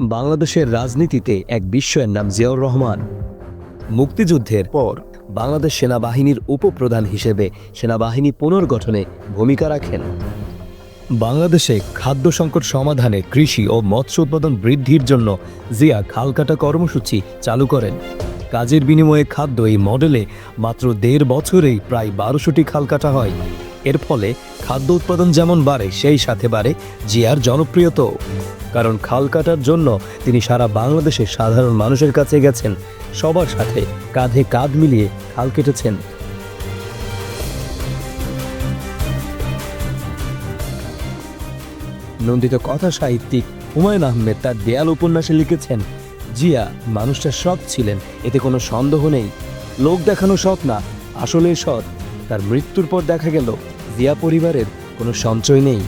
বাংলাদেশের রাজনীতিতে এক বিস্ময়ের নাম জিয়াউর রহমান। মুক্তিযুদ্ধের পর বাংলাদেশ সেনাবাহিনীর উপপ্রধান হিসেবে সেনাবাহিনী পুনর্গঠনে ভূমিকা রাখেন। বাংলাদেশে খাদ্য সংকট সমাধানে কৃষি ও মৎস্য উৎপাদন বৃদ্ধির জন্য জিয়া খালকাটা কর্মসূচি চালু করেন। কাজের বিনিময়ে খাদ্য এই মডেলে মাত্র ১.৫ বছরেই প্রায় ১২০০টি খাল কাটা হয়। এর ফলে খাদ্য উৎপাদন যেমন বাড়ে, সেই সাথে বাড়ে জিয়ার জনপ্রিয়তাও। কারণ খাল কাটার জন্য তিনি সারা বাংলাদেশের সাধারণ মানুষের কাছে গেছেন, সবার সাথে কাঁধে কাঁধ মিলিয়ে খাল কেটেছেন। নন্দিত কথা সাহিত্যিক হুমায়ুন আহমেদ তার দেয়াল উপন্যাসে লিখেছেন, জিয়া মানুষটার সৎ ছিলেন, এতে কোনো সন্দেহ নেই। লোক দেখানো সৎ না, আসলে সৎ। তার মৃত্যুর পর দেখা গেল জিয়া পরিবারের কোনো সঞ্চয় নেই।